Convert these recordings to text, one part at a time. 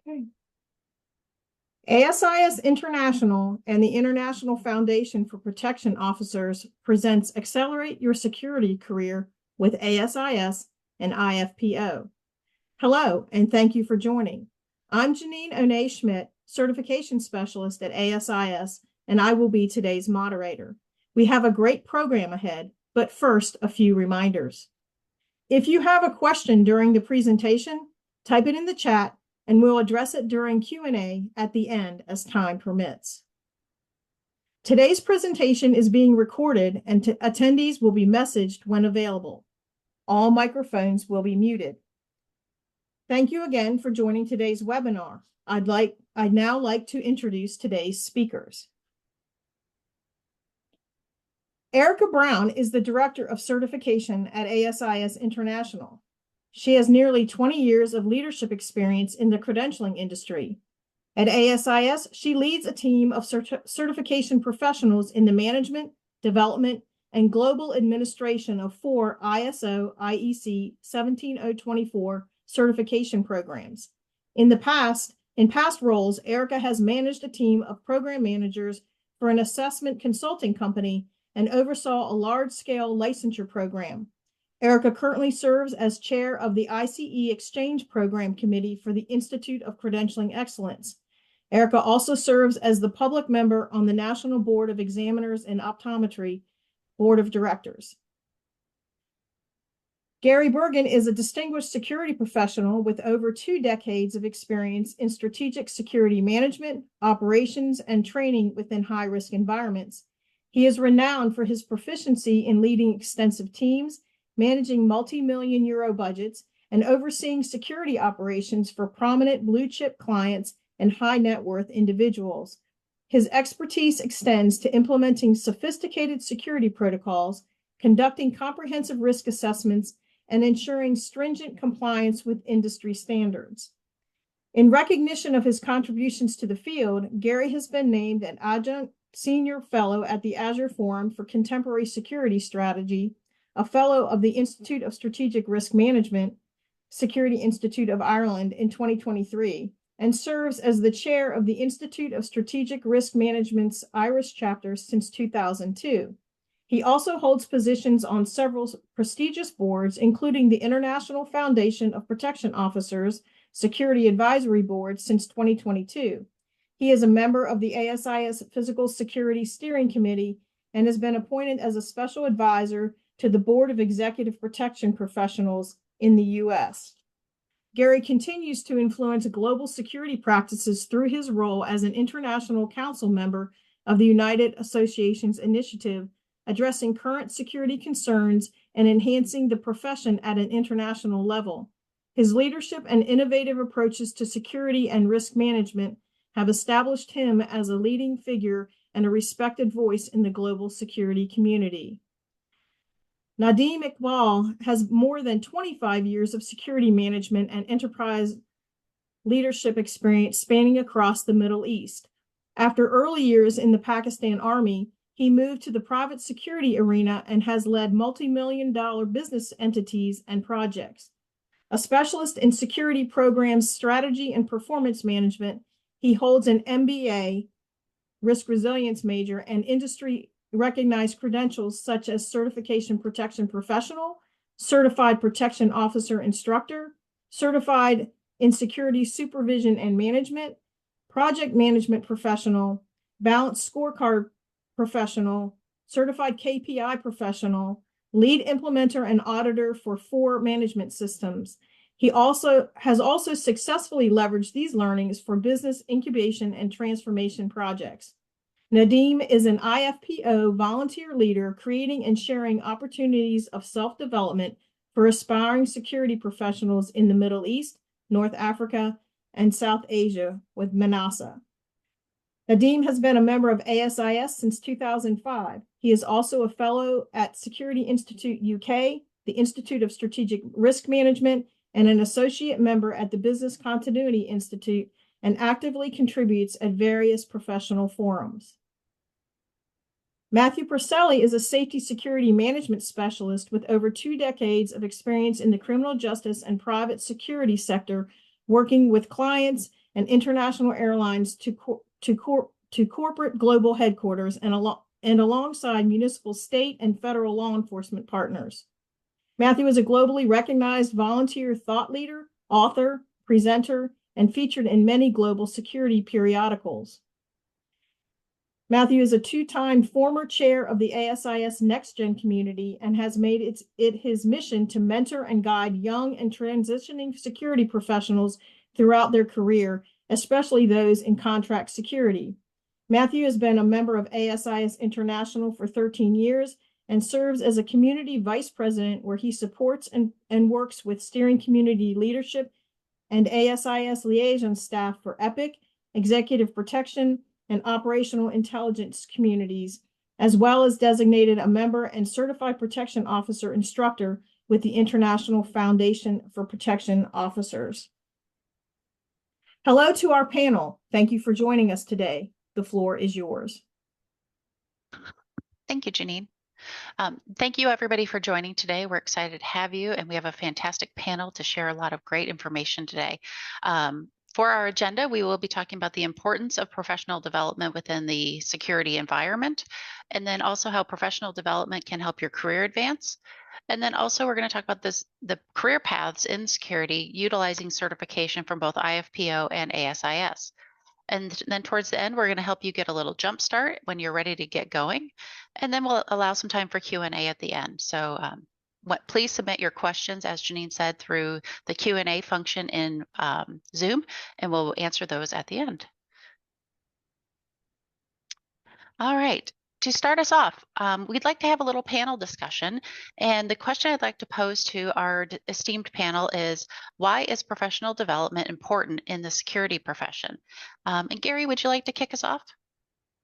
Okay. ASIS International and the International Foundation for Protection Officers presents Accelerate Your Security Career with ASIS and IFPO. Hello, and thank you for joining. I'm Janine O'Neill-Schmidt, Certification Specialist at ASIS, and I will be today's moderator. We have a great program ahead, but first, a few reminders. If you have a question during the presentation, type it in the chat and we'll address it during Q&A at the end as time permits. Today's presentation is being recorded and attendees will be messaged when available. All microphones will be muted. Thank you again for joining today's webinar. I'd now like to introduce today's speakers. Erica Brown is the Director of Certification at ASIS International. She has nearly 20 years of leadership experience in the credentialing industry. At ASIS, she leads a team of certification professionals in the management, development, and global administration of 4 ISO IEC 17024 certification programs. In past roles, Erica has managed a team of program managers for an assessment consulting company and oversaw a large-scale licensure program. Erica currently serves as chair of the ICE Exchange Program Committee for the Institute of Credentialing Excellence. Erica also serves as the public member on the National Board of Examiners in Optometry Board of Directors. Gary Bergen is a distinguished security professional with over 2 decades of experience in strategic security management, operations, and training within high-risk environments. He is renowned for his proficiency in leading extensive teams, managing multi-million euro budgets, and overseeing security operations for prominent blue-chip clients and high-net-worth individuals. His expertise extends to implementing sophisticated security protocols, conducting comprehensive risk assessments, and ensuring stringent compliance with industry standards. In recognition of his contributions to the field, Gary has been named an adjunct senior fellow at the Azure Forum for Contemporary Security Strategy, a fellow of the Institute of Strategic Risk Management, Security Institute of Ireland in 2023, and serves as the chair of the Institute of Strategic Risk Management's Irish chapter since 2002. He also holds positions on several prestigious boards, including the International Foundation of Protection Officers Security Advisory Board since 2022. He is a member of the ASIS Physical Security Steering Committee and has been appointed as a special advisor to the Board of Executive Protection Professionals in the U.S. Gary continues to influence global security practices through his role as an international council member of the United Associations Initiative, addressing current security concerns and enhancing the profession at an international level. His leadership and innovative approaches to security and risk management have established him as a leading figure and a respected voice in the global security community. Nadim Iqbal has more than 25 years of security management and enterprise leadership experience spanning across the Middle East. After early years in the Pakistan Army, he moved to the private security arena and has led multi-million-dollar business entities and projects. A specialist in security programs, strategy, and performance management, he holds an MBA, risk resilience major, and industry recognized credentials such as Certification Protection Professional, Certified Protection Officer Instructor, Certified in Security Supervision and Management, Project Management Professional, Balanced Scorecard Professional, Certified KPI Professional, Lead Implementer and Auditor for 4 management systems. He has also successfully leveraged these learnings for business incubation and transformation projects. Nadim is an IFPO volunteer leader, creating and sharing opportunities of self-development for aspiring security professionals in the Middle East, North Africa, and South Asia with Manasa. Nadim has been a member of ASIS since 2005. He is also a fellow at Security Institute UK, the Institute of Strategic Risk Management, and an associate member at the Business Continuity Institute, and actively contributes at various professional forums. Matthew Purcelli is a safety security management specialist with over 2 decades of experience in the criminal justice and private security sector, working with clients and international airlines to corporate global headquarters and alongside municipal, state, and federal law enforcement partners. Matthew is a globally recognized volunteer thought leader, author, presenter, and featured in many global security periodicals. Matthew is a two-time former chair of the ASIS Next Gen community and has made it his mission to mentor and guide young and transitioning security professionals throughout their career, especially those in contract security. Matthew has been a member of ASIS International for 13 years and serves as a community vice president where he supports and works with steering community leadership and ASIS liaison staff for EPIC, executive protection, and operational intelligence communities, as well as designated a member and certified protection officer instructor with the International Foundation for Protection Officers. Hello to our panel. Thank you for joining us today. The floor is yours. Thank you, Janine. Thank you, everybody, for joining today. We're excited to have you, and we have a fantastic panel to share a lot of great information today. For our agenda, we will be talking about the importance of professional development within the security environment, and then also how professional development can help your career advance. And then also we're going to talk about the career paths in security utilizing certification from both IFPO and ASIS. And then towards the end, we're going to help you get a little jump start when you're ready to get going. And then we'll allow some time for Q&A at the end. So please submit your questions, as Janine said, through the Q&A function in Zoom, and we'll answer those at the end. All right. To start us off, we'd like to have a little panel discussion. And the question I'd like to pose to our esteemed panel is, why is professional development important in the security profession? And Gary, would you like to kick us off?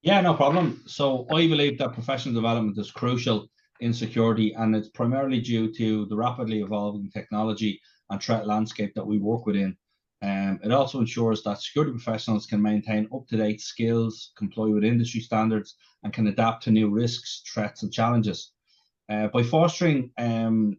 Yeah, no problem. So I believe that professional development is crucial in security, and it's primarily due to the rapidly evolving technology and threat landscape that we work within. It also ensures that security professionals can maintain up-to-date skills, comply with industry standards, and can adapt to new risks, threats, and challenges. By fostering kind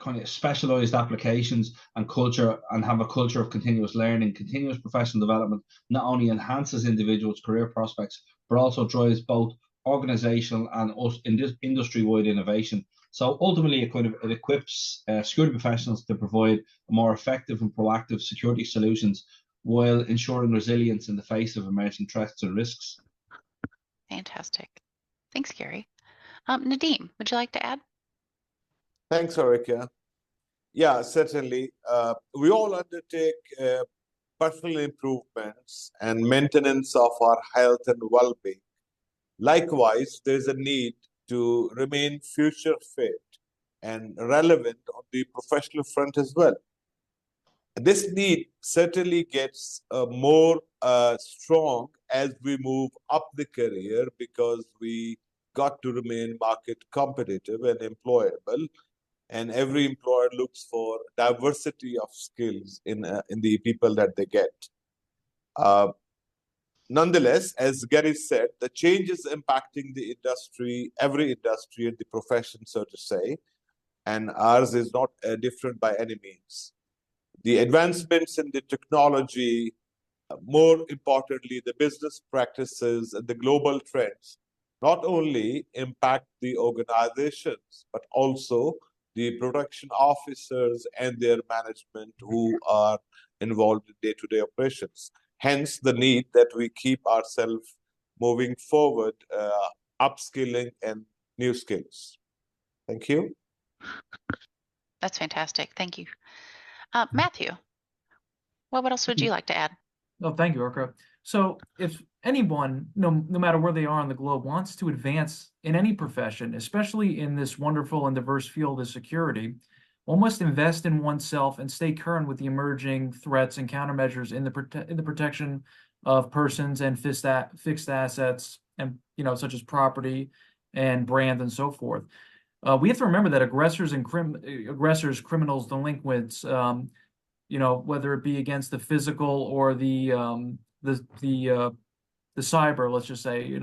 of specialized applications and culture, and have a culture of continuous learning, continuous professional development not only enhances individuals' career prospects, but also drives both organizational and industry-wide innovation. So ultimately, it equips security professionals to provide more effective and proactive security solutions while ensuring resilience in the face of emerging threats and risks. Fantastic. Thanks, Gary. Nadeem, would you like to add? Thanks, Erica. Yeah, certainly. We all undertake personal improvements and maintenance of our health and well-being. Likewise, there's a need to remain future fit and relevant on the professional front as well. This need certainly gets more strong as we move up the career, because we got to remain market competitive and employable. And every employer looks for diversity of skills in the people that they get. Nonetheless, as Gary said, the changes impacting the industry, every industry and the profession, so to say, and ours is not different by any means. The advancements in the technology, more importantly, the business practices and the global trends, not only impact the organizations, but also the production officers and their management who are involved in day-to-day operations. Hence, the need that we keep ourselves moving forward, upskilling and new skills. Thank you. That's fantastic. Thank you. Matthew, what else would you like to add? Oh, thank you, Erica. So if anyone, no matter where they are on the globe, wants to advance in any profession, especially in this wonderful and diverse field of security, one must invest in oneself and stay current with the emerging threats and countermeasures in the protection of persons and fixed assets, and such as property and brand and so forth. We have to remember that aggressors, criminals, delinquents, whether it be against the physical or the cyber, let's just say,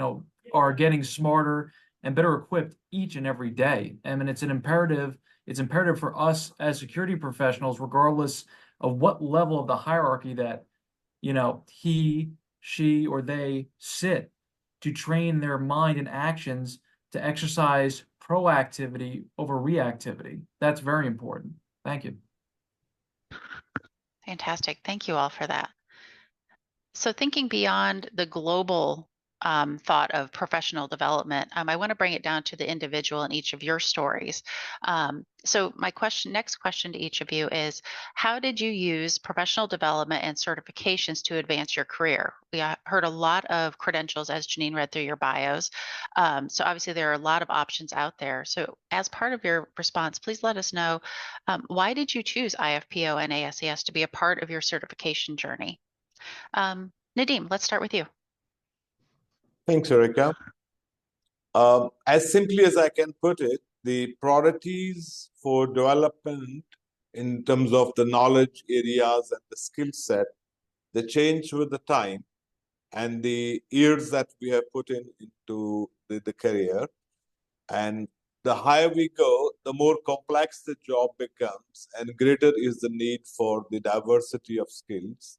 are getting smarter and better equipped each and every day. I mean, it's imperative for us as security professionals, regardless of what level of the hierarchy that he, she, or they sit to train their mind and actions to exercise proactivity over reactivity. That's very important. Thank you. Fantastic. Thank you all for that. So thinking beyond the global thought of professional development, I want to bring it down to the individual in each of your stories. So my next question to each of you is, how did you use professional development and certifications to advance your career? We heard a lot of credentials as Janine read through your bios. So obviously there are a lot of options out there. So as part of your response, please let us know, why did you choose IFPO and ASIS to be a part of your certification journey? Nadeem, let's start with you. Thanks, Erica. As simply as I can put it, the priorities for development in terms of the knowledge areas and the skill set, they change with the time and the years that we have put into the career. And the higher we go, the more complex the job becomes and greater is the need for the diversity of skills.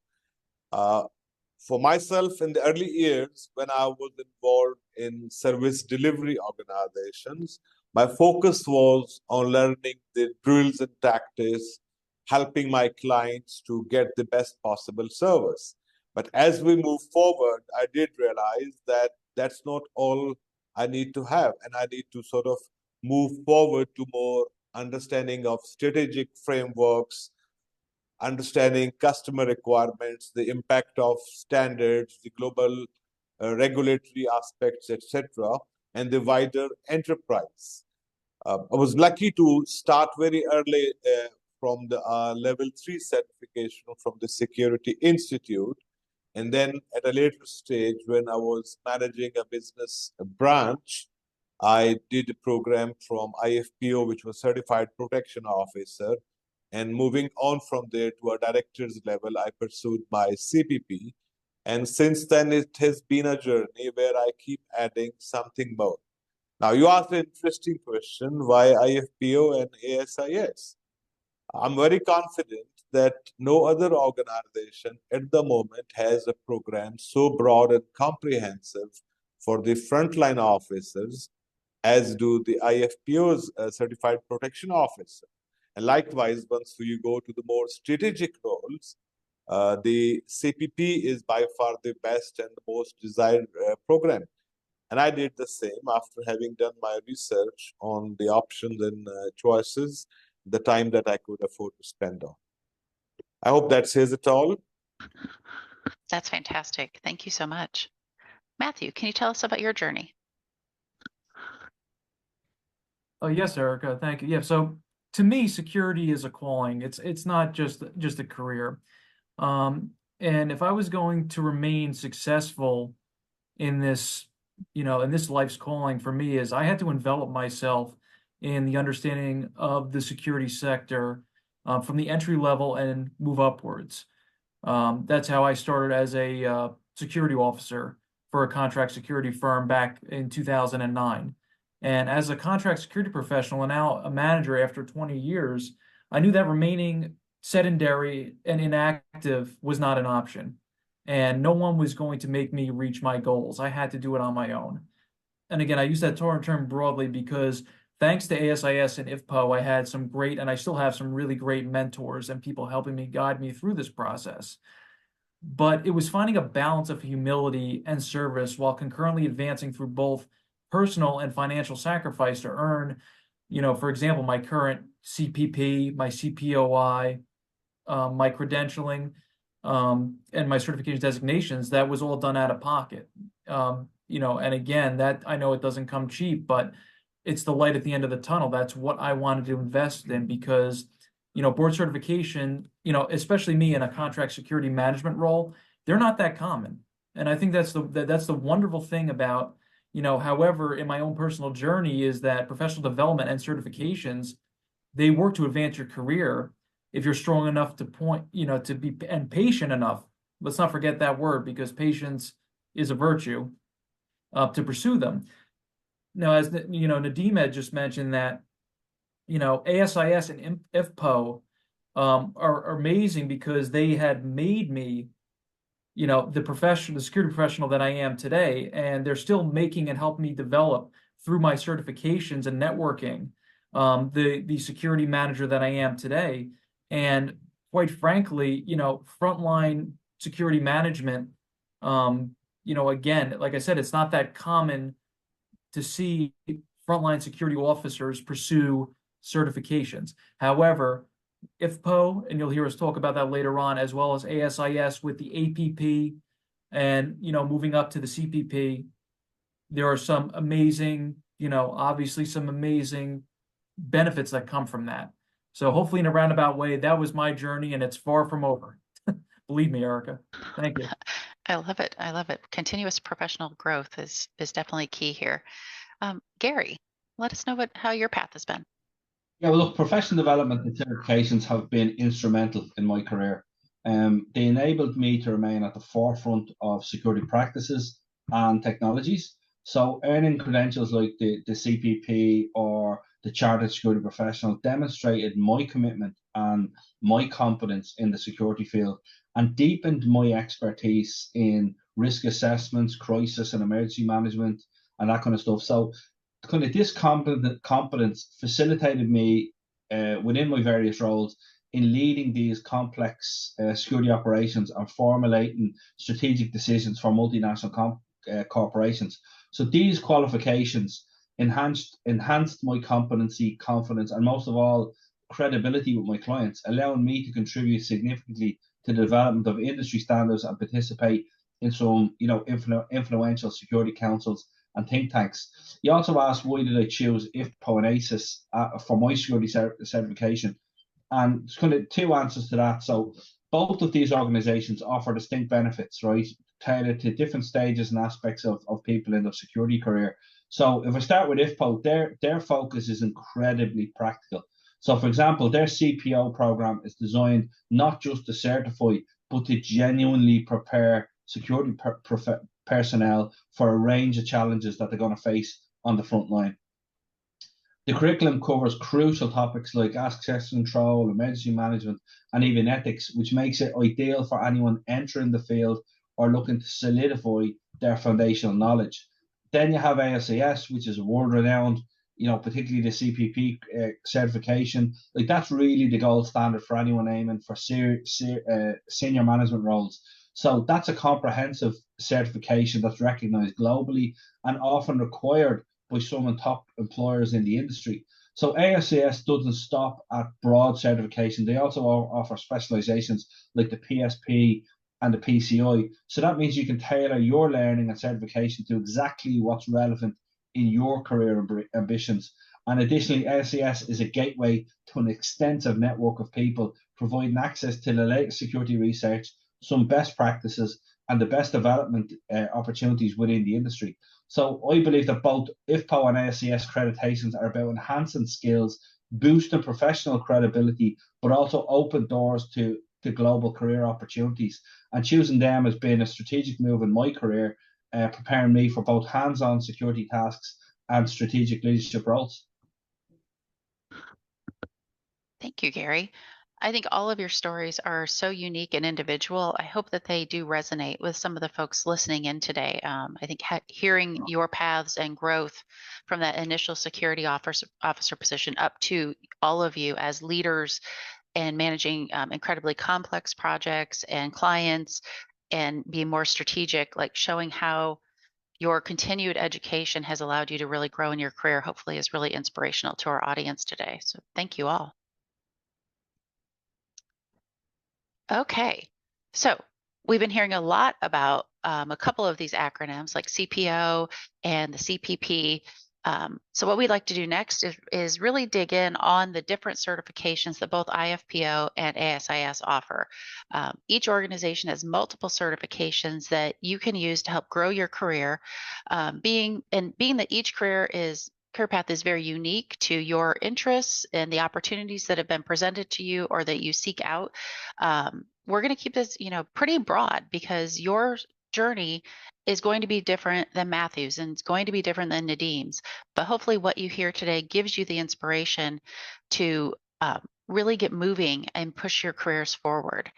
For myself, in the early years, when I was involved in service delivery organizations, my focus was on learning the drills and tactics, helping my clients to get the best possible service. But as we move forward, I did realize that that's not all I need to have, and I need to sort of move forward to more understanding of strategic frameworks, understanding customer requirements, the impact of standards, the global regulatory aspects, etc., and the wider enterprise. I was lucky to start very early from the level 3 certification from the Security Institute. And then at a later stage, when I was managing a business branch, I did a program from IFPO, which was Certified Protection Officer. And moving on from there to a director's level, I pursued my CPP. And since then, it has been a journey where I keep adding something more. Now, you asked an interesting question, why IFPO and ASIS? I'm very confident that no other organization at the moment has a program so broad and comprehensive for the frontline officers as do the IFPO's Certified Protection Officer. And likewise, once you go to the more strategic roles, the CPP is by far the best and the most desired program. And I did the same after having done my research on the options and choices, the time that I could afford to spend on. I hope that says it all. That's fantastic. Thank you so much. Matthew, can you tell us about your journey? Oh, yes, Erica, thank you. Yeah, so to me, security is a calling. It's not just a career. And if I was going to remain successful in this, in this life's calling for me, is I had to envelop myself in the understanding of the security sector from the entry level and move upwards. That's how I started as a security officer for a contract security firm back in 2009. And as a contract security professional and now a manager after 20 years, I knew that remaining sedentary and inactive was not an option. And no one was going to make me reach my goals. I had to do it on my own. And again, I use that term broadly because thanks to ASIS and IFPO, I had some great, and I still have some really great mentors and people helping me guide me through this process. But it was finding a balance of humility and service while concurrently advancing through both personal and financial sacrifice to earn, for example, my current CPP, my CPOI, my credentialing, and my certification designations. That was all done out of pocket. And again, that I know it doesn't come cheap, but it's the light at the end of the tunnel. That's what I wanted to invest in because, board certification, especially me in a contract security management role, they're not that common. And I think that's the wonderful thing about, however, in my own personal journey is that professional development and certifications, they work to advance your career if you're strong enough to to be and patient enough. Let's not forget that word because patience is a virtue to pursue them. Now, as Nadeem had just mentioned that, ASIS and IFPO are amazing because they had made me the security professional that I am today, and they're still making and helping me develop through my certifications and networking, the security manager that I am today. And quite frankly, frontline security management, again, like I said, it's not that common to see frontline security officers pursue certifications. However, IFPO, and you'll hear us talk about that later on, as well as ASIS with the APP, and moving up to the CPP, there are some amazing, obviously some amazing benefits that come from that. So hopefully in a roundabout way, that was my journey, and it's far from over. Believe me, Erica. Thank you. I love it. I love it. Continuous professional growth is definitely key here. Gary, let us know how your path has been. Yeah, well, look, professional development and certifications have been instrumental in my career. They enabled me to remain at the forefront of security practices and technologies. So earning credentials like the CPP or the Chartered Security Professional demonstrated my commitment and my competence in the security field and deepened my expertise in risk assessments, crisis and emergency management, and that kind of stuff. So kind of this competence facilitated me within my various roles in leading these complex security operations and formulating strategic decisions for multinational corporations. So these qualifications enhanced my competency, confidence, and most of all, credibility with my clients, allowing me to contribute significantly to the development of industry standards and participate in some, influential security councils and think tanks. You also asked, why did I choose IFPO and ASIS for my security certification? And there's kind of two answers to that. So both of these organizations offer distinct benefits, right, tailored to different stages and aspects of people in their security career. So if I start with IFPO, their focus is incredibly practical. So, for example, their CPO program is designed not just to certify, but to genuinely prepare security personnel for a range of challenges that they're going to face on the front line. The curriculum covers crucial topics like access control, emergency management, and even ethics, which makes it ideal for anyone entering the field or looking to solidify their foundational knowledge. Then you have ASIS, which is world-renowned, particularly the CPP certification. Like, that's really the gold standard for anyone aiming for senior management roles. So that's a comprehensive certification that's recognized globally and often required by some top employers in the industry. So ASIS doesn't stop at broad certification. They also offer specializations like the PSP and the PCI. So that means you can tailor your learning and certification to exactly what's relevant in your career ambitions. And additionally, ASIS is a gateway to an extensive network of people, providing access to the latest security research, some best practices, and the best development opportunities within the industry. So I believe that both IFPO and ASIS accreditations are about enhancing skills, boosting professional credibility, but also open doors to global career opportunities. And choosing them has been a strategic move in my career, preparing me for both hands-on security tasks and strategic leadership roles. Thank you, Gary. I think all of your stories are so unique and individual. I hope that they do resonate with some of the folks listening in today. I think hearing your paths and growth from that initial security officer position up to all of you as leaders and managing incredibly complex projects and clients and being more strategic, like showing how your continued education has allowed you to really grow in your career, hopefully is really inspirational to our audience today. So thank you all. Okay, so we've been hearing a lot about a couple of these acronyms like CPO and the CPP. So what we'd like to do next is really dig in on the different certifications that both IFPO and ASIS offer. Each organization has multiple certifications that you can use to help grow your career. Being that each career path is very unique to your interests and the opportunities that have been presented to you or that you seek out. We're going to keep this, pretty broad because your journey is going to be different than Matthew's and it's going to be different than Nadim's. But hopefully what you hear today gives you the inspiration to really get moving and push your careers forward.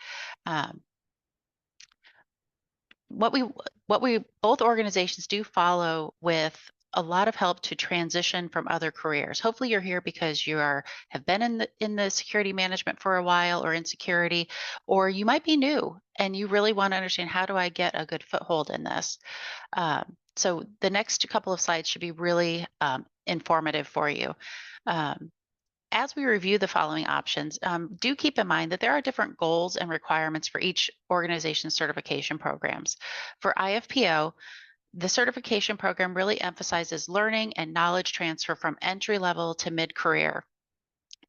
what we both organizations do follow with a lot of help to transition from other careers. Hopefully you're here because you have been in the security management for a while or in security, or you might be new and you really want to understand, how do I get a good foothold in this? So the next couple of slides should be really informative for you. As we review the following options, do keep in mind that there are different goals and requirements for each organization's certification programs. For IFPO, the certification program really emphasizes learning and knowledge transfer from entry level to mid-career.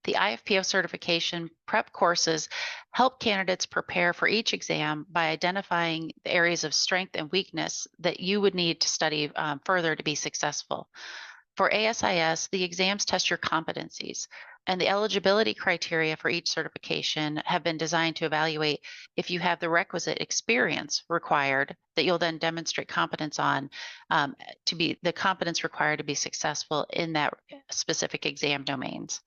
The IFPO certification prep courses help candidates prepare for each exam by identifying the areas of strength and weakness that you would need to study further to be successful. For ASIS, the exams test your competencies, and the eligibility criteria for each certification have been designed to evaluate if you have the requisite experience required that you'll then demonstrate competence on, to be the competence required to be successful in that specific exam domains.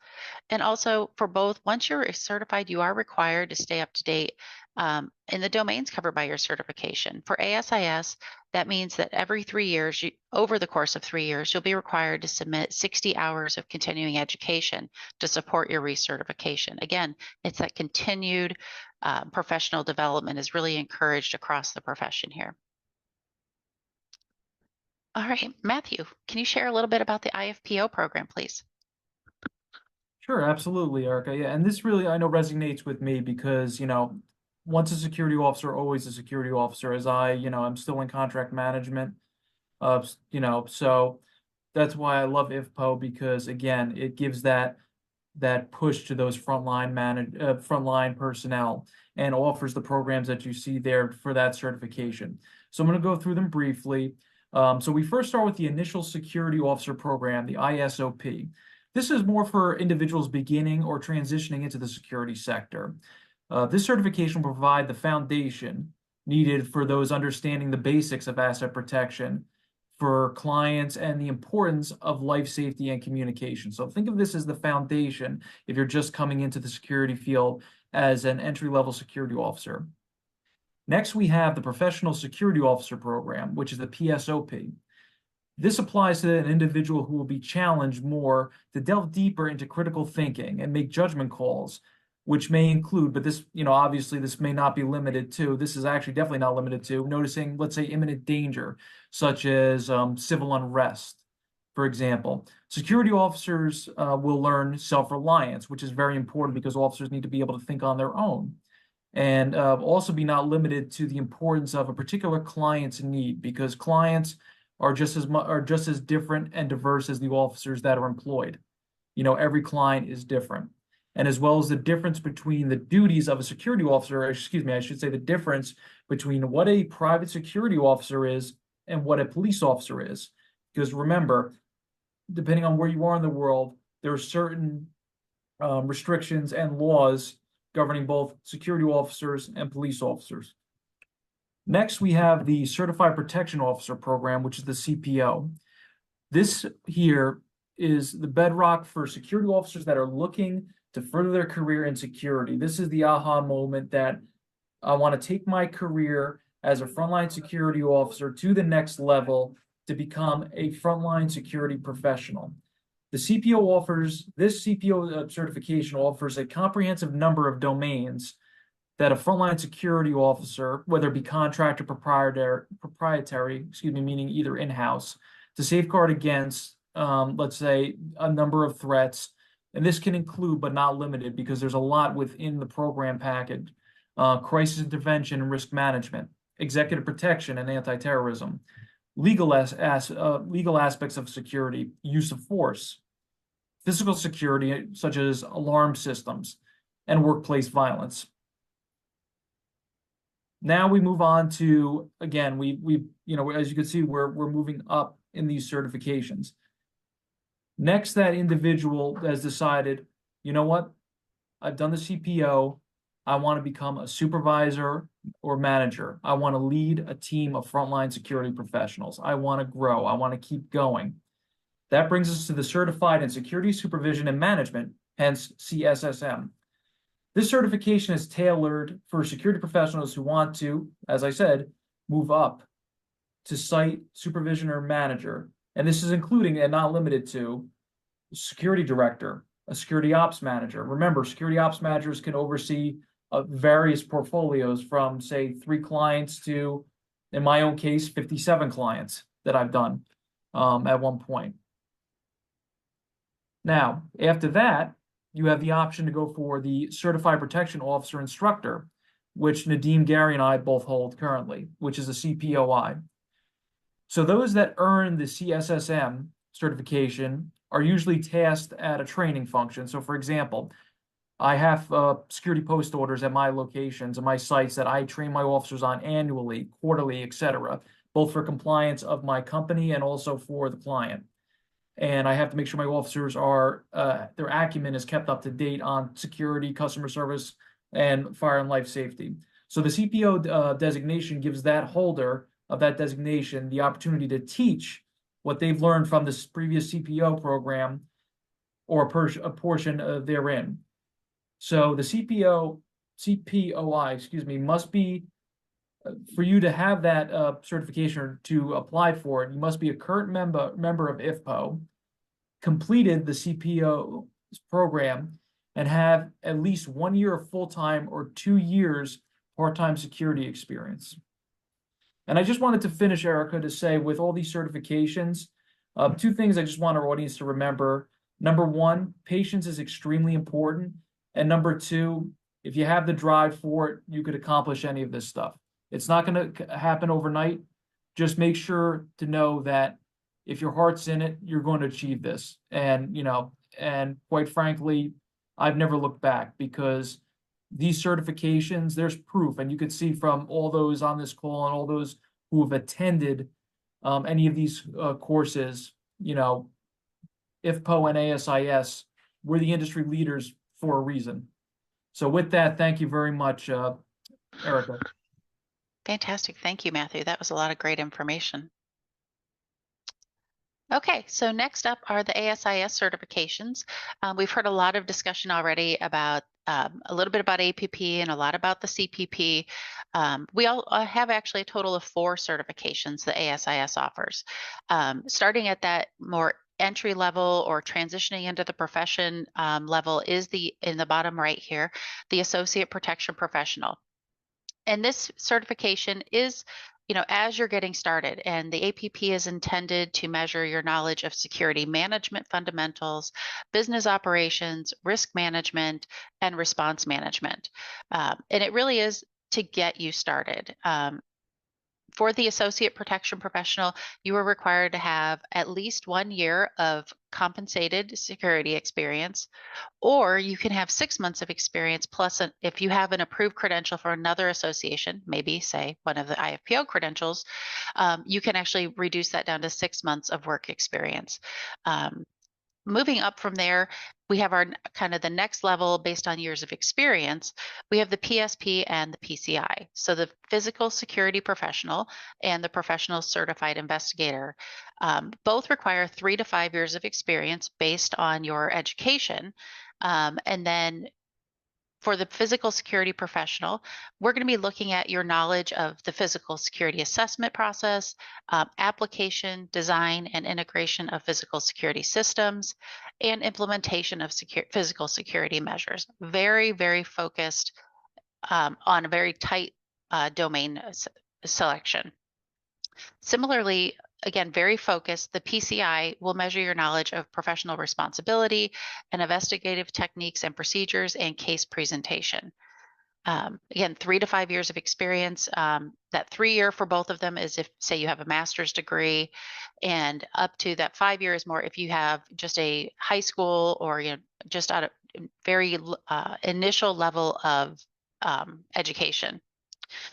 And also for both, once you're certified, you are required to stay up to date in the domains covered by your certification. For ASIS, that means that every 3 years, over the course of 3 years, you'll be required to submit 60 hours of continuing education to support your recertification. Again, it's that continued professional development is really encouraged across the profession here. All right, Matthew, can you share a little bit about the IFPO program, please? Sure, absolutely, Erica. Yeah, and this really, I know, resonates with me because, once a security officer, always a security officer, as I'm still in contract management. So that's why I love IFPO, because again, it gives that push to those frontline personnel and offers the programs that you see there for that certification. So I'm going to go through them briefly. So we first start with the initial security officer program, the ISOP. This is more for individuals beginning or transitioning into the security sector. This certification will provide the foundation needed for those understanding the basics of asset protection for clients and the importance of life safety and communication. So think of this as the foundation if you're just coming into the security field as an entry-level security officer. Next, we have the Professional Security Officer Program, which is the PSOP. This applies to an individual who will be challenged more to delve deeper into critical thinking and make judgment calls, which may include, but this, obviously this may not be limited to, this is actually definitely not limited to, noticing, let's say, imminent danger, such as civil unrest, for example. Security officers will learn self-reliance, which is very important because officers need to be able to think on their own. And also be not limited to the importance of a particular client's need, because clients are just as different and diverse as the officers that are employed. Every client is different. And as well as the difference between the duties of a security officer, excuse me, I should say the difference between what a private security officer is and what a police officer is. Because remember, depending on where you are in the world, there are certain restrictions and laws governing both security officers and police officers. Next, we have the Certified Protection Officer Program, which is the CPO. This here is the bedrock for security officers that are looking to further their career in security. This is the aha moment that I want to take my career as a frontline security officer to the next level to become a frontline security professional. This CPO certification offers a comprehensive number of domains that a frontline security officer, whether it be contract or proprietary, meaning either in-house, to safeguard against, let's say, a number of threats. And this can include, but not limited, because there's a lot within the program package: crisis intervention and risk management, executive protection and anti-terrorism, legal aspects of security, use of force, physical security, such as alarm systems, and workplace violence. Now we move on to, again, as you can see, we're moving up in these certifications. Next, that individual has decided, you know what, I've done the CPO, I want to become a supervisor or manager. I want to lead a team of frontline security professionals. I want to grow. I want to keep going. That brings us to the Certified in Security Supervision and Management, hence CSSM. This certification is tailored for security professionals who want to, as I said, move up to site supervision or manager. And this is including and not limited to security director, a security ops manager. Remember, security ops managers can oversee various portfolios from, say, 3 clients to, in my own case, 57 clients that I've done at one point. Now, after that, you have the option to go for the Certified Protection Officer Instructor, which Nadeem, Gary, and I both hold currently, which is a CPOI. So those that earn the CSSM certification are usually tasked at a training function. So for example, I have security post orders at my locations and my sites that I train my officers on annually, quarterly, etc., both for compliance of my company and also for the client. And I have to make sure my officers are, their acumen is kept up to date on security, customer service, and fire and life safety. So the CPO designation gives that holder of that designation the opportunity to teach what they've learned from this previous CPO program or a portion therein. So the CPOI, must be, for you to have that certification or to apply for it, you must be a current member of IFPO, completed the CPO program, and have at least 1 year of full-time or 2 years part-time security experience. And I just wanted to finish, Erica, to say with all these certifications, 2 things I just want our audience to remember. Number 1, patience is extremely important. And number 2, if you have the drive for it, you could accomplish any of this stuff. It's not going to happen overnight. Just make sure to know that if your heart's in it, you're going to achieve this. And, and quite frankly, I've never looked back, because these certifications, there's proof, and you can see from all those on this call and all those who have attended any of these courses, IFPO and ASIS, we're the industry leaders for a reason. So with that, thank you very much, Erica. Fantastic. Thank you, Matthew. That was a lot of great information. Okay, so next up are the ASIS certifications. We've heard a lot of discussion already about a little bit about APP and a lot about the CPP. We all have actually a total of 4 certifications that ASIS offers. Starting at that more entry level or transitioning into the profession level is in the bottom right here, the Associate Protection Professional. And this certification is, as you're getting started, and the APP is intended to measure your knowledge of security management fundamentals, business operations, risk management, and response management. And it really is to get you started. For the Associate Protection Professional, you are required to have at least 1 year of compensated security experience, or you can have 6 months of experience plus if you have an approved credential for another association, maybe say one of the IFPO credentials, you can actually reduce that down to 6 months of work experience. Moving up from there, we have our kind of the next level based on years of experience. We have the PSP and the PCI. So the Physical Security Professional and the Professional Certified Investigator both require 3 to 5 years of experience based on your education. And then for the Physical Security Professional, we're going to be looking at your knowledge of the physical security assessment process, application, design, and integration of physical security systems, and implementation of physical security measures. Very, very focused on a very tight domain selection. Similarly, again, very focused, the PCI will measure your knowledge of professional responsibility and investigative techniques and procedures and case presentation. Again, 3 to 5 years of experience. That 3-year for both of them is if, say, you have a master's degree, and up to that 5 year is more if you have just a high school or just at a very initial level of education.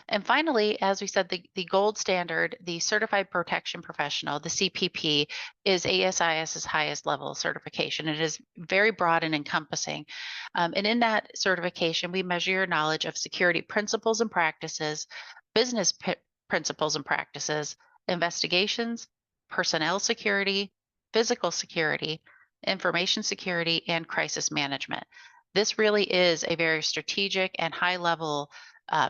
And finally, as we said, the gold standard, the Certified Protection Professional, the CPP, is ASIS's highest level certification. It is very broad and encompassing. And in that certification, we measure your knowledge of security principles and practices, business principles and practices, investigations, personnel security, physical security, information security, and crisis management. This really is a very strategic and high level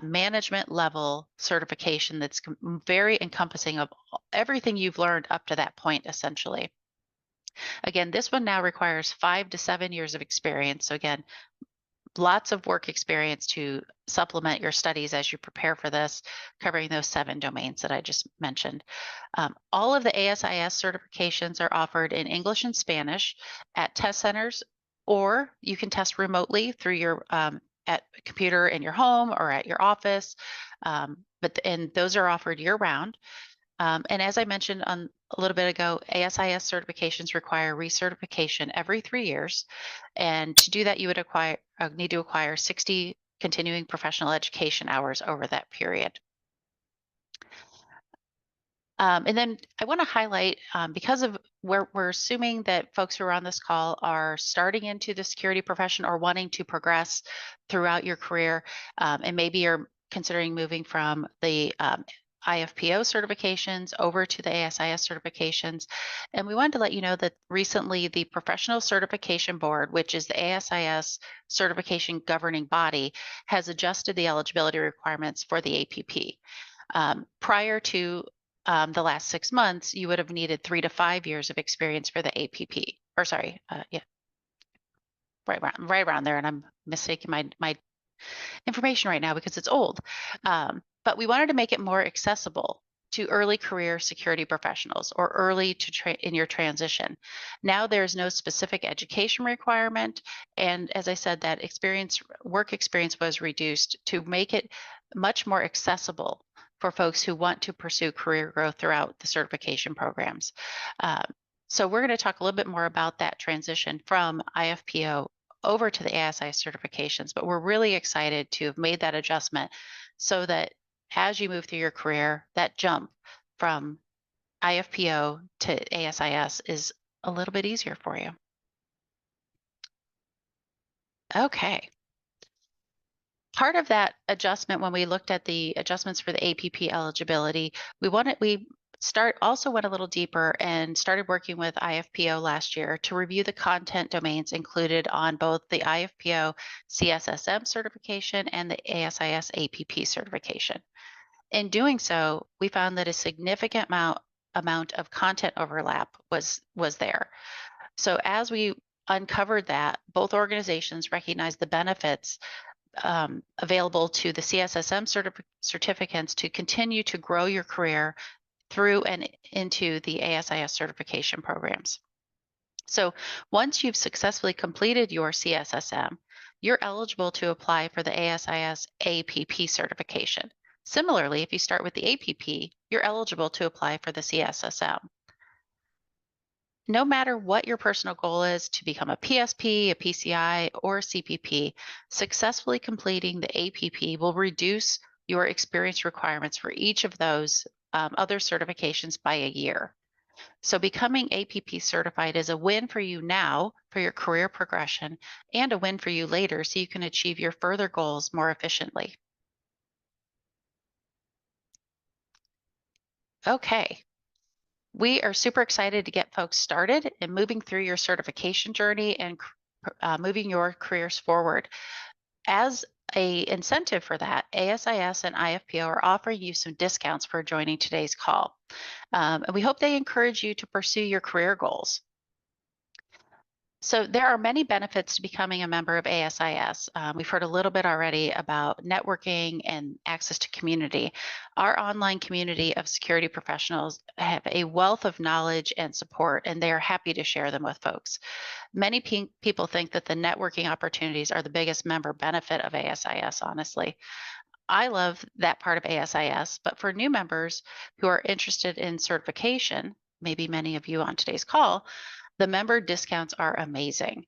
management level certification that's very encompassing of everything you've learned up to that point, essentially. Again, this one now requires 5 to 7 years of experience. So again, lots of work experience to supplement your studies as you prepare for this, covering those 7 domains that I just mentioned. All of the ASIS certifications are offered in English and Spanish at test centers, or you can test remotely through your at a computer in your home or at your office. And those are offered year round. And as I mentioned a little bit ago, ASIS certifications require recertification every 3 years. And to do that, you would need to acquire 60 continuing professional education hours over that period. And then I want to highlight, because of where we're assuming that folks who are on this call are starting into the security profession or wanting to progress throughout your career, and maybe you're considering moving from the IFPO certifications over to the ASIS certifications. And we wanted to let you know that recently the Professional Certification Board, which is the ASIS certification governing body, has adjusted the eligibility requirements for the APP. Prior to the last 6 months, you would have needed 3 to 5 years of experience for the APP. Or sorry, right around there, and I'm mistaking my information right now because it's old. But we wanted to make it more accessible to early career security professionals or early in your transition. Now there's no specific education requirement, and as I said, that work experience was reduced to make it much more accessible for folks who want to pursue career growth throughout the certification programs. So we're going to talk a little bit more about that transition from IFPO over to the ASIS certifications, but we're really excited to have made that adjustment so that as you move through your career, that jump from IFPO to ASIS is a little bit easier for you. Okay. Part of that adjustment, when we looked at the adjustments for the APP eligibility, we also went a little deeper and started working with IFPO last year to review the content domains included on both the IFPO CSSM certification and the ASIS APP certification. In doing so, we found that a significant amount of content overlap was there. So as we uncovered that, both organizations recognized the benefits available to the CSSM certificants to continue to grow your career through and into the ASIS certification programs. So once you've successfully completed your CSSM, you're eligible to apply for the ASIS APP certification. Similarly, if you start with the APP, you're eligible to apply for the CSSM. No matter what your personal goal is to become a PSP, a PCI, or a CPP, successfully completing the APP will reduce your experience requirements for each of those other certifications by a year. So becoming APP certified is a win for you now for your career progression and a win for you later so you can achieve your further goals more efficiently. Okay. We are super excited to get folks started in moving through your certification journey and moving your careers forward. As an incentive for that, ASIS and IFPO are offering you some discounts for joining today's call. And we hope they encourage you to pursue your career goals. So there are many benefits to becoming a member of ASIS. We've heard a little bit already about networking and access to community. Our online community of security professionals have a wealth of knowledge and support, and they are happy to share them with folks. Many people think that the networking opportunities are the biggest member benefit of ASIS, honestly. I love that part of ASIS, but for new members who are interested in certification, maybe many of you on today's call, the member discounts are amazing.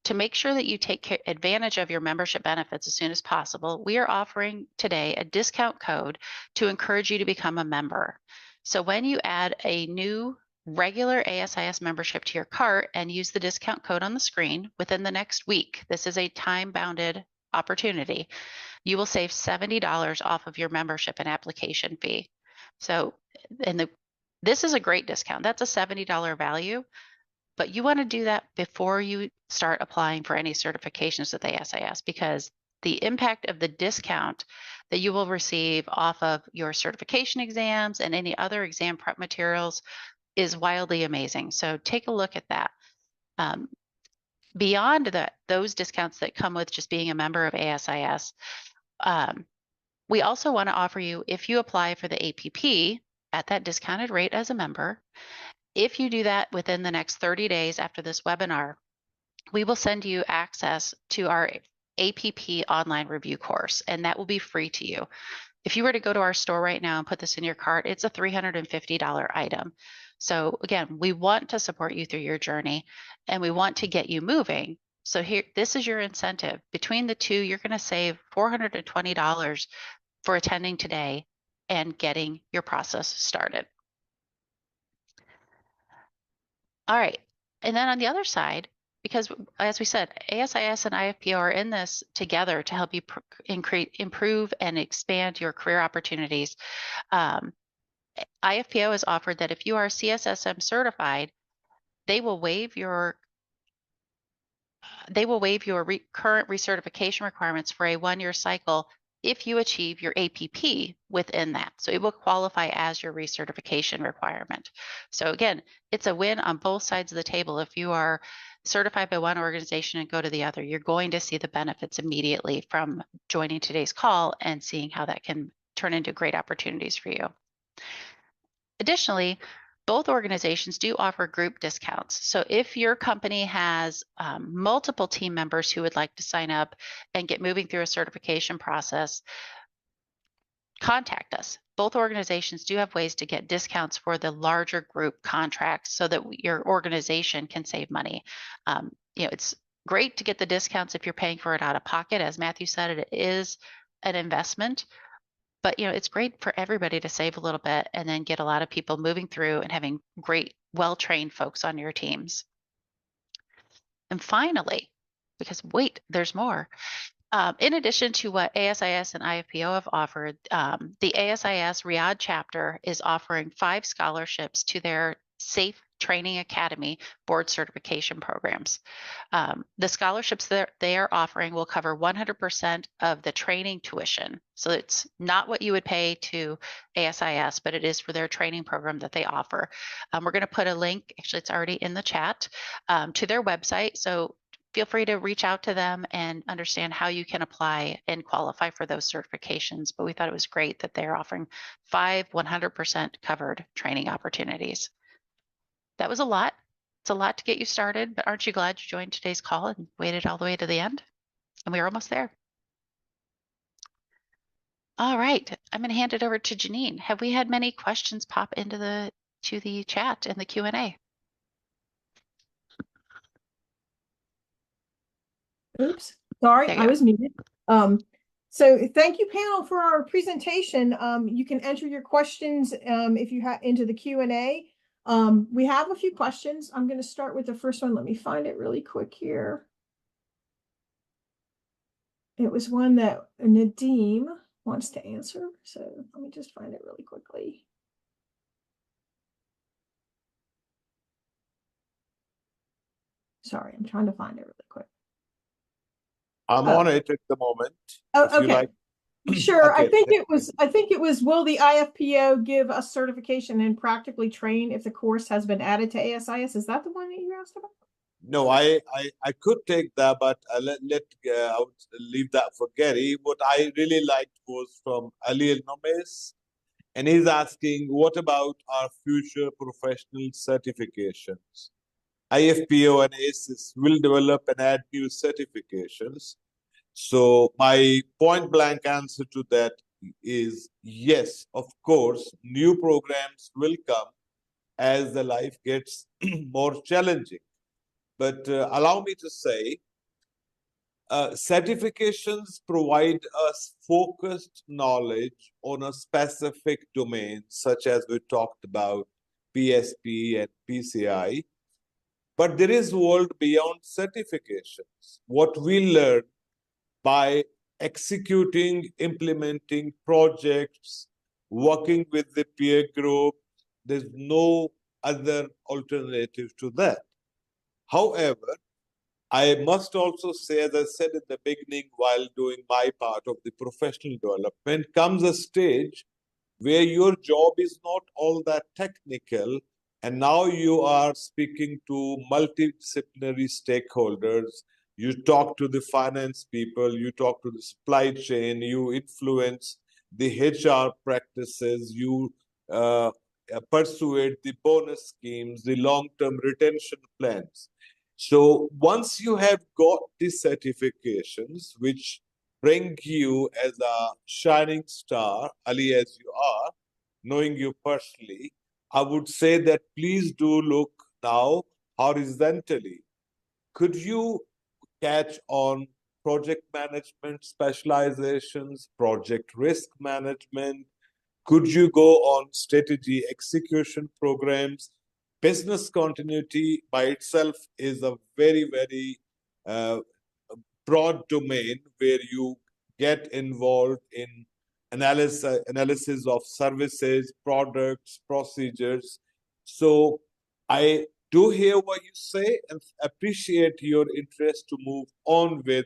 To make sure that you take advantage of your membership benefits as soon as possible, we are offering today a discount code to encourage you to become a member. So when you add a new regular ASIS membership to your cart and use the discount code on the screen within the next week, this is a time-bounded opportunity, you will save $70 off of your membership and application fee. So this is a great discount. That's a $70 value. But you want to do that before you start applying for any certifications with ASIS, because the impact of the discount that you will receive off of your certification exams and any other exam prep materials is wildly amazing. So take a look at that. Beyond those discounts that come with just being a member of ASIS, we also want to offer you, if you apply for the APP at that discounted rate as a member, if you do that within the next 30 days after this webinar, we will send you access to our APP online review course, and that will be free to you. If you were to go to our store right now and put this in your cart, it's a $350 item. So again, we want to support you through your journey, and we want to get you moving. So here, this is your incentive. Between the two, you're going to save $420 for attending today and getting your process started. All right. And then on the other side, because as we said, ASIS and IFPO are in this together to help you improve and expand your career opportunities. IFPO has offered that if you are CSSM certified, they will waive your current recertification requirements for a 1-year cycle if you achieve your APP within that. So it will qualify as your recertification requirement. So again, it's a win on both sides of the table. If you are certified by one organization and go to the other, you're going to see the benefits immediately from joining today's call and seeing how that can turn into great opportunities for you. Additionally, both organizations do offer group discounts. So if your company has multiple team members who would like to sign up and get moving through a certification process, contact us. Both organizations do have ways to get discounts for the larger group contracts so that your organization can save money. It's great to get the discounts if you're paying for it out of pocket. As Matthew said, it is an investment. But it's great for everybody to save a little bit and then get a lot of people moving through and having great, well-trained folks on your teams. And finally, because wait, there's more. In addition to what ASIS and IFPO have offered, the ASIS Riyadh chapter is offering 5 scholarships to their Safe Training Academy board certification programs. The scholarships that they are offering will cover 100% of the training tuition. So it's not what you would pay to ASIS, but it is for their training program that they offer. We're going to put a link, actually it's already in the chat, to their website. So feel free to reach out to them and understand how you can apply and qualify for those certifications. But we thought it was great that they're offering 5 100% covered training opportunities. That was a lot. It's a lot to get you started, but aren't you glad you joined today's call and waited all the way to the end? And we are almost there. All right, I'm going to hand it over to Janine. Have we had many questions pop into the chat and the Q&A? Oops, sorry, I was muted. So thank you, panel, for our presentation. You can enter your questions if you have into the Q&A. We have a few questions. I'm going to start with the first one. Let me find it really quick here. It was one that Nadeem wants to answer. So let me just find it really quickly. Sorry, I'm trying to find it really quick. I'm on it at the moment. Oh, okay. Sure. Okay. I think it was, will the IFPO give us certification and practically train if the course has been added to ASIS? Is that the one that you asked about? No, I could take that, but I would leave that for Gary. What I really liked was from Ali Nomes, and he's asking, what about our future professional certifications? IFPO and ASIS will develop and add new certifications. So my point blank answer to that is yes, of course, new programs will come as the life gets more challenging. But allow me to say, certifications provide us focused knowledge on a specific domain, such as we talked about PSP and PCI. But there is a world beyond certifications. What we learn by executing, implementing projects, working with the peer group, there's no other alternative to that. However, I must also say, as I said in the beginning, while doing my part of the professional development, comes a stage where your job is not all that technical, and now you are speaking to multidisciplinary stakeholders. You talk to the finance people, you talk to the supply chain, you influence the HR practices, you persuade the bonus schemes, the long-term retention plans. So once you have got the certifications, which bring you as a shining star, Ali, as you are, knowing you personally, I would say that please do look now horizontally. Could you catch on project management specializations, project risk management? Could you go on strategy execution programs? Business continuity by itself is a very, very broad domain where you get involved in analysis of services, products, procedures. So I do hear what you say and appreciate your interest to move on with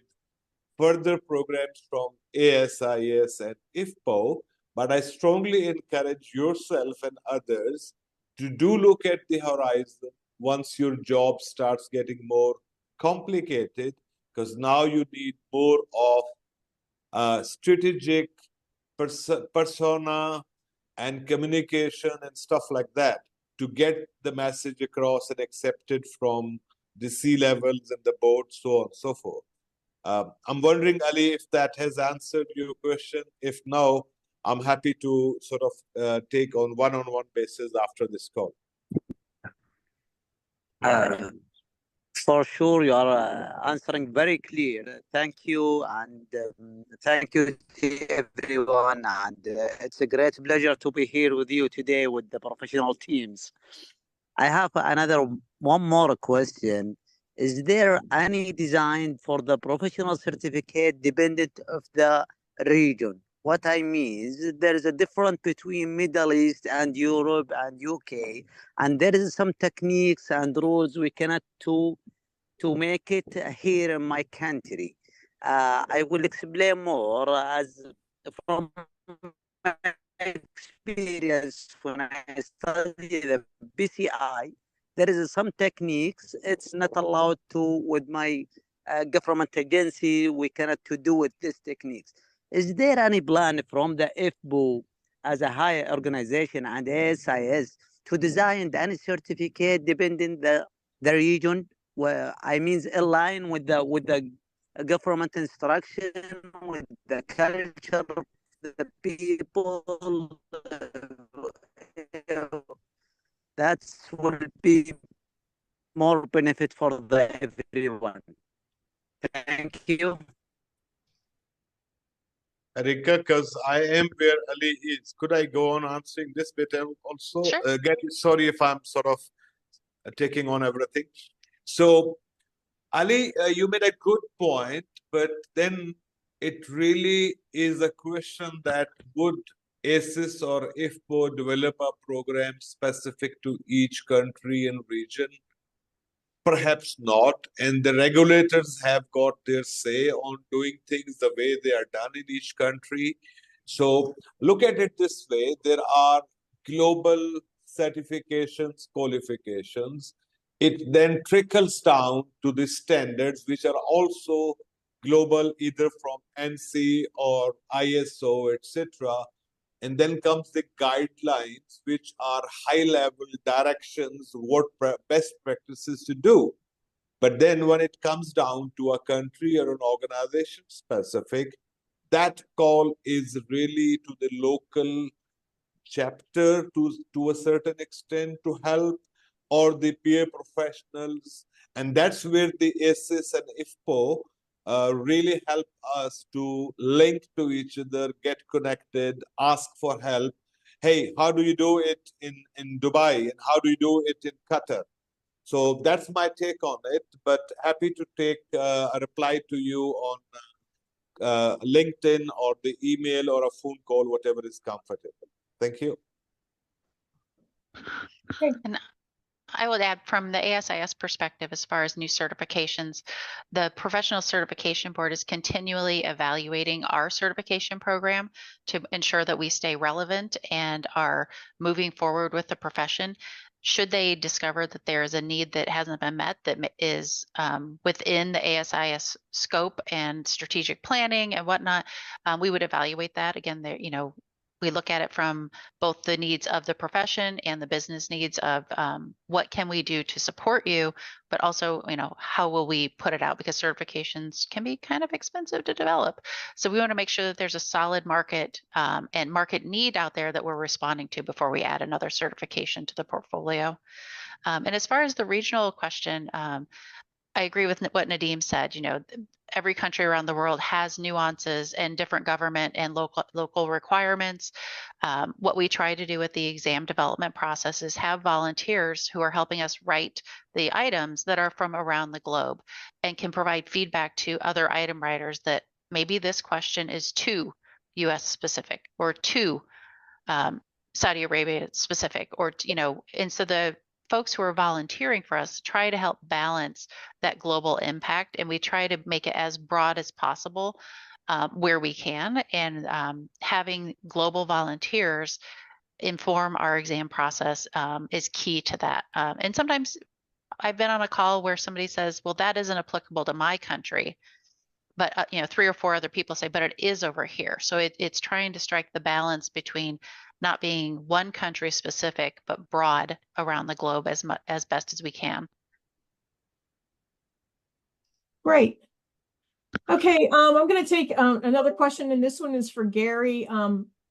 further programs from ASIS and IFPO, but I strongly encourage yourself and others to do look at the horizon once your job starts getting more complicated, because now you need more of strategic persona and communication and stuff like that to get the message across and accepted from the C-levels and the board, so on and so forth. I'm wondering, Ali, if that has answered your question. If no, I'm happy to sort of take on one-on-one basis after this call. For sure, you are answering very clear. Thank you, and thank you to everyone. And it's a great pleasure to be here with you today with the professional teams. I have one more question. Is there any design for the professional certificate dependent of the region? What I mean is there is a difference between Middle East and Europe and UK, and there is some techniques and rules we cannot to make it here in my country. I will explain more as from my experience when I study the BCI. There is some techniques it's not allowed to with my government agency. We cannot to do with these techniques. Is there any plan from the IFPO as a higher organization and ASIS to design any certificate depending the region? Well, I mean, align with the government instruction, with the culture of the people. That will be more benefit for everyone. Thank you. Rika, because I am where Ali is. Could I go on answering this bit also? Sure. Again, sorry if I'm sort of taking on everything. So, Ali, you made a good point, but then it really is a question that would ASIS or IFPO develop a program specific to each country and region? Perhaps not. And the regulators have got their say on doing things the way they are done in each country. So look at it this way. There are global certifications, qualifications. It then trickles down to the standards, which are also global, either from NC or ISO, etc. And then comes the guidelines, which are high-level directions, what best practices to do. But then when it comes down to a country or an organization specific, that call is really to the local chapter to a certain extent to help, or the peer professionals. And that's where the ASIS and IFPO really help us to link to each other, get connected, ask for help. Hey, how do you do it in Dubai? And how do you do it in Qatar? So that's my take on it, but happy to take a reply to you on LinkedIn or the email or a phone call, whatever is comfortable. Thank you. Okay. And I would add from the ASIS perspective, as far as new certifications, the Professional Certification Board is continually evaluating our certification program to ensure that we stay relevant and are moving forward with the profession. Should they discover that there is a need that hasn't been met that is within the ASIS scope and strategic planning and whatnot, we would evaluate that. Again, there, we look at it from both the needs of the profession and the business needs of what can we do to support you, but also, how will we put it out, because certifications can be kind of expensive to develop. So we want to make sure that there's a solid market and market need out there that we're responding to before we add another certification to the portfolio. And as far as the regional question, I agree with what Nadeem said. Every country around the world has nuances and different government and local requirements. What we try to do with the exam development process is have volunteers who are helping us write the items that are from around the globe and can provide feedback to other item writers that maybe this question is too US specific or too Saudi Arabia specific, or, and so the folks who are volunteering for us try to help balance that global impact, and we try to make it as broad as possible where we can, and having global volunteers inform our exam process is key to that. And sometimes I've been on a call where somebody says, well, that isn't applicable to my country, but 3 or 4 other people say, but it is over here. So it's trying to strike the balance between not being one country specific, but broad around the globe as best as we can. Great. Okay, I'm going to take another question, and this one is for Gary.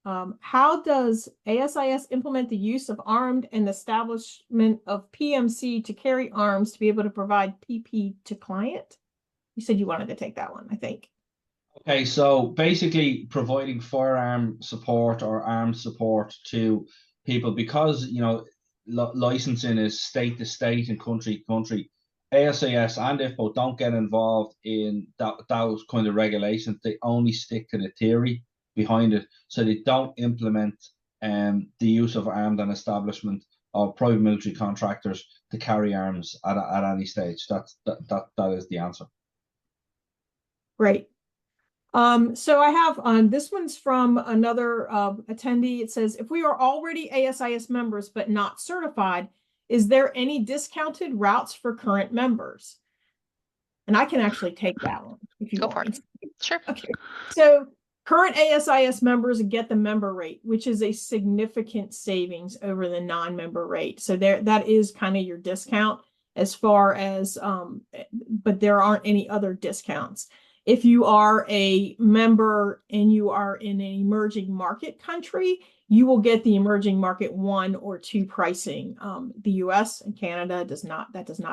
How does ASIS implement the use of armed and establishment of PMC to carry arms to be able to provide PP to client? You said you wanted to take that one, I think. Okay, so basically providing firearm support or arms support to people, because licensing is state to state and country to country. ASIS and IFPO don't get involved in those kind of regulations. They only stick to the theory behind it, so they don't implement the use of armed and establishment of private military contractors to carry arms at any stage. That is the answer. Great. So I have this one's from another attendee. It says, if we are already ASIS members but not certified, is there any discounted routes for current members? And I can actually take that one if you Go want. for it. Sure. Okay. So current ASIS members get the member rate, which is a significant savings over the non-member rate. So that is kind of your discount as far as, but there aren't any other discounts. If you are a member and you are in an emerging market country, you will get the emerging market 1 or 2 pricing. The US and Canada does not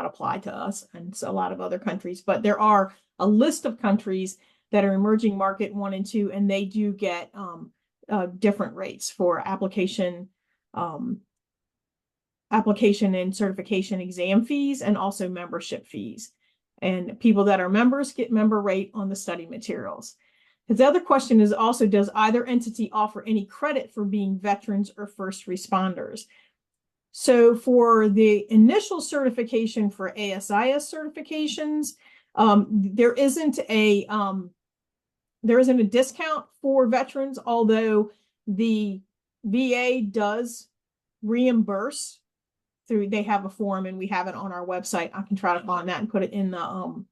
apply to us, and so a lot of other countries, but there are a list of countries that are emerging market 1 and 2, and they do get different rates for application and certification exam fees, and also membership fees. And people that are members get member rate on the study materials. His other question is also, does either entity offer any credit for being veterans or first responders? So for the initial certification for ASIS certifications, there isn't a discount for veterans, although the VA does reimburse through, they have a form, and we have it on our website. I can try to find that and put it in the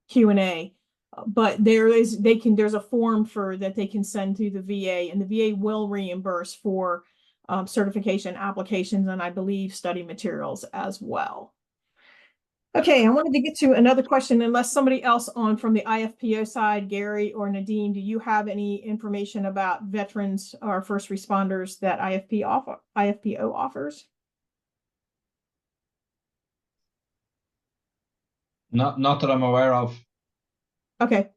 Q&A. But there's a form that they can send to the VA, and the VA will reimburse for certification applications, and I believe study materials as well. Okay, I wanted to get to another question, unless somebody else from the IFPO side, Gary or Nadeem, do you have any information about veterans or first responders that IFPO offers? Not that I'm aware of. Okay,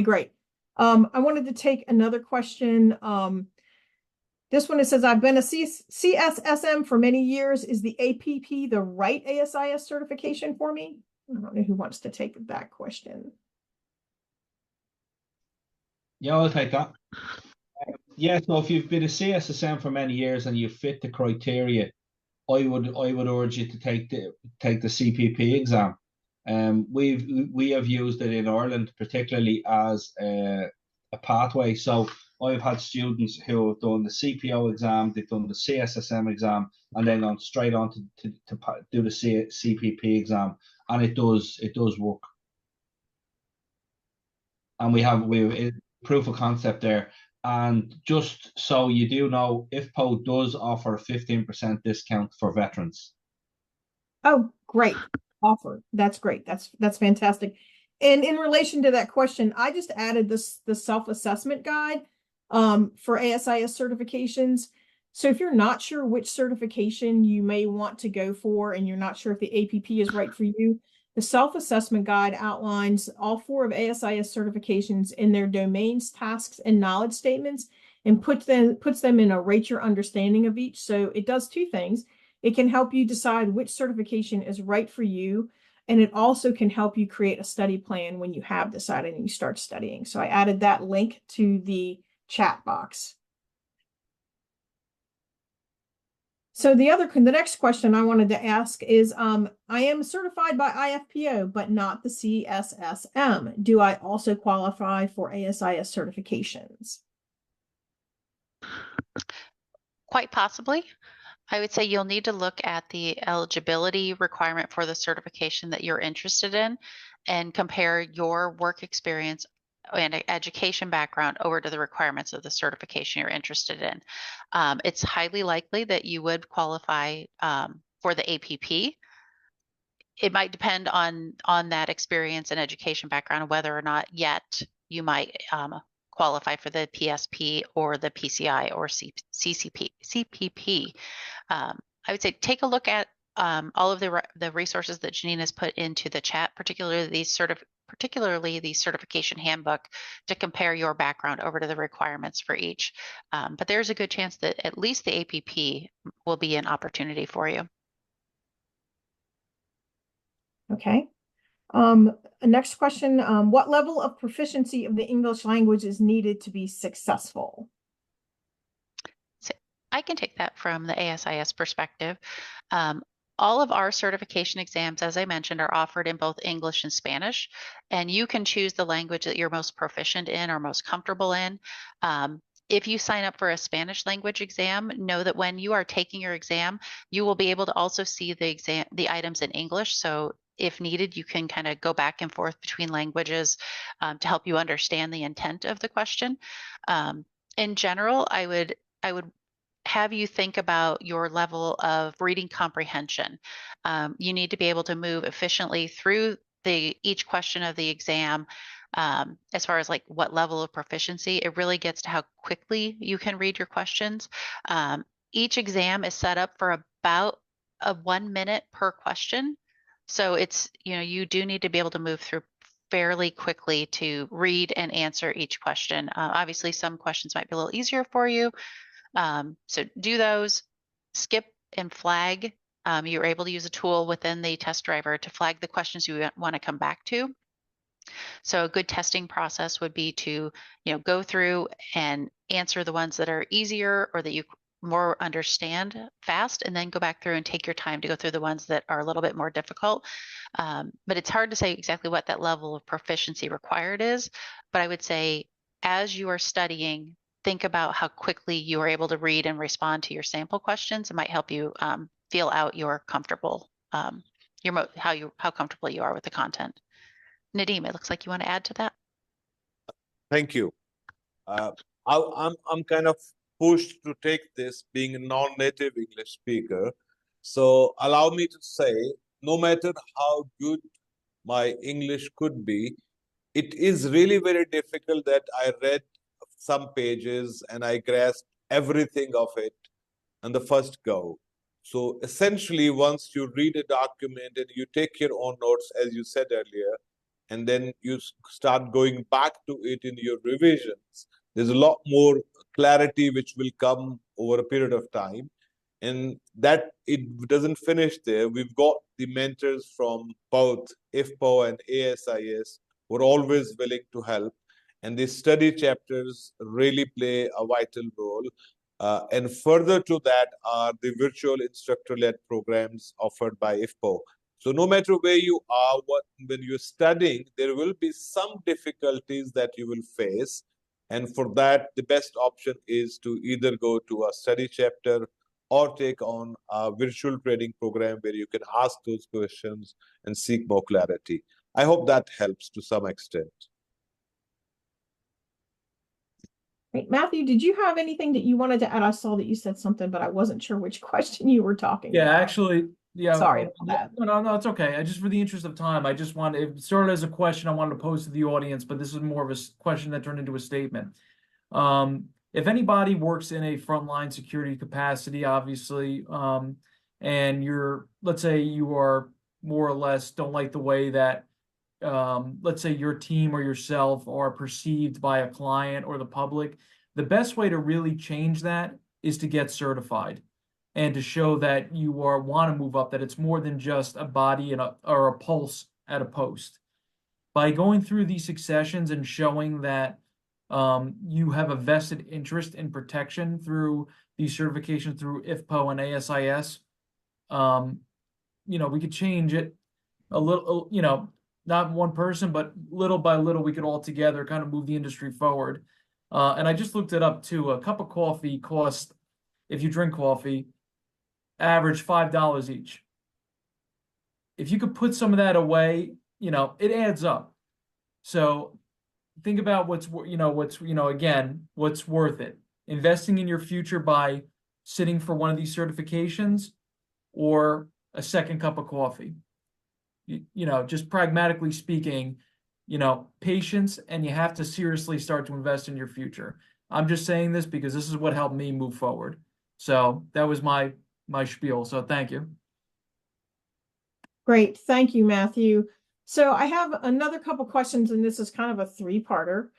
great. I wanted to take another question. This one, it says, I've been a CSSM for many years. Is the APP the right ASIS certification for me? I don't know who wants to take that question. Yeah, I'll take that. Yeah, so if you've been a CSSM for many years and you fit the criteria, I would urge you to take the CPP exam. We have used it in Ireland particularly as a pathway. So I've had students who have done the CPO exam, they've done the CSSM exam, and then gone straight on to do the CPP exam, and it does work. And we have proof of concept there. And just so you do know, IFPO does offer a 15% discount for veterans. Oh, great offer. That's great. That's fantastic. And in relation to that question, I just added the self-assessment guide for ASIS certifications. So if you're not sure which certification you may want to go for, and you're not sure if the APP is right for you, the self-assessment guide outlines all 4 of ASIS certifications in their domains, tasks, and knowledge statements, and puts them in a rate your understanding of each. So it does 2 things. It can help you decide which certification is right for you, and it also can help you create a study plan when you have decided and you start studying. So I added that link to the chat box. So the next question I wanted to ask is, I am certified by IFPO, but not the CSSM. Do I also qualify for ASIS certifications? Quite possibly. I would say you'll need to look at the eligibility requirement for the certification that you're interested in and compare your work experience and education background over to the requirements of the certification you're interested in. It's highly likely that you would qualify for the APP. It might depend on that experience and education background, whether or not yet you might qualify for the PSP or the PCI or CPP. I would say take a look at all of the resources that Janine has put into the chat, particularly the certification handbook, to compare your background over to the requirements for each. But there's a good chance that at least the APP will be an opportunity for you. Okay. Next question, what level of proficiency of the English language is needed to be successful? So I can take that from the ASIS perspective. All of our certification exams, as I mentioned, are offered in both English and Spanish, and you can choose the language that you're most proficient in or most comfortable in. If you sign up for a Spanish language exam, know that when you are taking your exam, you will be able to also see the items in English. So if needed, you can kind of go back and forth between languages to help you understand the intent of the question. In general, I would have you think about your level of reading comprehension. You need to be able to move efficiently through each question of the exam. As far as like what level of proficiency, it really gets to how quickly you can read your questions. Each exam is set up for about 1 minute per question. So it's, you do need to be able to move through fairly quickly to read and answer each question. Obviously, some questions might be a little easier for you. So do those, skip and flag. You're able to use a tool within the test driver to flag the questions you want to come back to. So a good testing process would be to, go through and answer the ones that are easier or that you more understand fast, and then go back through and take your time to go through the ones that are a little bit more difficult. But it's hard to say exactly what that level of proficiency required is. But I would say as you are studying, think about how quickly you are able to read and respond to your sample questions. It might help you feel out your comfortable, how comfortable you are with the content. Nadeem, it looks like you want to add to that. Thank you. I'm kind of pushed to take this, being a non-native English speaker. So allow me to say, no matter how good my English could be, it is really very difficult that I read some pages and I grasped everything of it on the first go. So essentially, once you read a document and you take your own notes, as you said earlier, and then you start going back to it in your revisions, there's a lot more clarity which will come over a period of time. And that it doesn't finish there. We've got the mentors from both IFPO and ASIS who are always willing to help. And these study chapters really play a vital role. And further to that are the virtual instructor-led programs offered by IFPO. So no matter where you are, when you're studying, there will be some difficulties that you will face. And for that, the best option is to either go to a study chapter or take on a virtual training program where you can ask those questions and seek more clarity. I hope that helps to some extent. Great. Matthew, did you have anything that you wanted to add? I saw that you said something, but I wasn't sure which question you were talking about. Actually, yeah. Sorry about that. No, it's okay. I just, for the interest of time, I just wanted, it started as a question I wanted to pose to the audience, but this is more of a question that turned into a statement. If anybody works in a frontline security capacity, obviously, and let's say you are more or less don't like the way that, let's say your team or yourself are perceived by a client or the public, the best way to really change that is to get certified and to show that you want to move up, that it's more than just a body or a pulse at a post. By going through these successions and showing that you have a vested interest in protection through these certifications through IFPO and ASIS, we could change it a little, not one person, but little by little, we could all together kind of move the industry forward. And I just looked it up too. A cup of coffee costs, if you drink coffee, average $5 each. If you could put some of that away, it adds up. So think about what's worth it. Investing in your future by sitting for one of these certifications or a second cup of coffee. Just pragmatically speaking, patience, and you have to seriously start to invest in your future. I'm just saying this because this is what helped me move forward. So that was my spiel. So thank you. Great. Thank you, Matthew. So I have another couple questions, and this is kind of a three-parter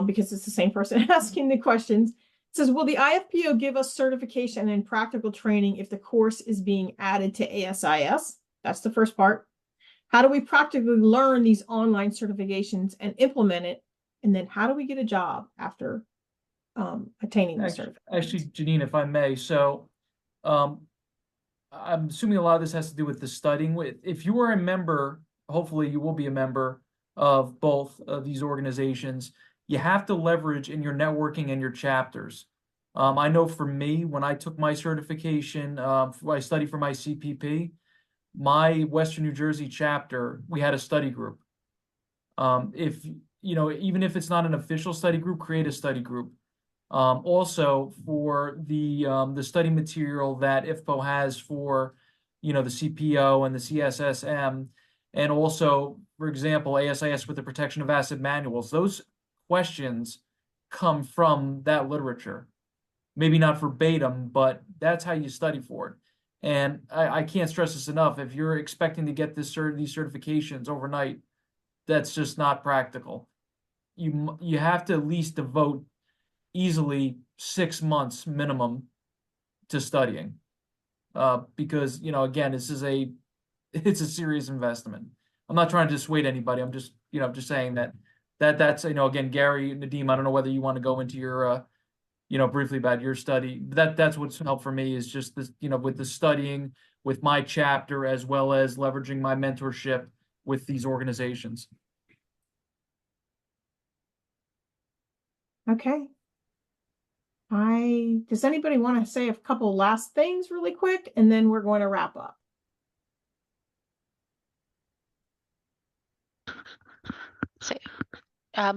because it's the same person asking the questions. It says, will the IFPO give us certification and practical training if the course is being added to ASIS? That's the first part. How do we practically learn these online certifications and implement it? And then how do we get a job after attaining the certification? Actually, Janine, if I may, so I'm assuming a lot of this has to do with the studying. If you are a member, hopefully you will be a member of both of these organizations, you have to leverage in your networking and your chapters. I know for me, when I took my certification, I studied for my CPP, my Western New Jersey chapter, we had a study group. Even if it's not an official study group, create a study group. Also for the study material that IFPO has for, the CPO and the CSSM, and also, for example, ASIS with the protection of asset manuals, those questions come from that literature. Maybe not verbatim, but that's how you study for it. And I can't stress this enough. If you're expecting to get these certifications overnight, that's just not practical. You have to at least devote easily 6 months minimum to studying, because again, it's a serious investment. I'm not trying to dissuade anybody. I'm just saying that's again, Gary, Nadeem, I don't know whether you want to go into your briefly about your study. That's what's helped for me is just this, with the studying with my chapter, as well as leveraging my mentorship with these organizations. Okay. Does anybody want to say a couple last things really quick, and then we're going to wrap up? So,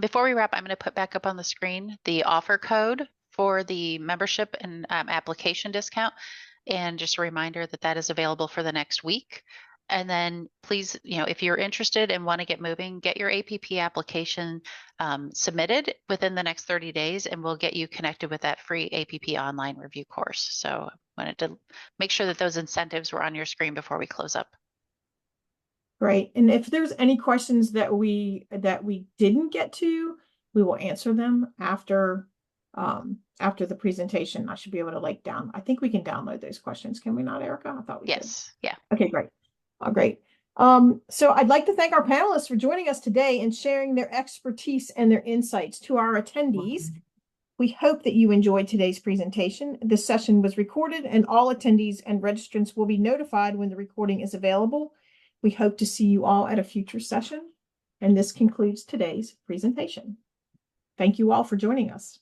before we wrap, I'm going to put back up on the screen the offer code for the membership and application discount. And just a reminder that is available for the next week. And then please, if you're interested and want to get moving, get your APP application submitted within the next 30 days, and we'll get you connected with that free APP online review course. So I wanted to make sure that those incentives were on your screen before we close up. Great. And if there's any questions that we didn't get to, we will answer them after the presentation. I should be able to I think we can download those questions. Can we not, Erica? I thought we could. Yes. Yeah. Okay, great. Great. So I'd like to thank our panelists for joining us today and sharing their expertise and their insights. To our attendees, We hope that you enjoyed today's presentation. This session was recorded and all attendees and registrants will be notified when the recording is available. We hope to see you all at a future session. And this concludes today's presentation. Thank you all for joining us.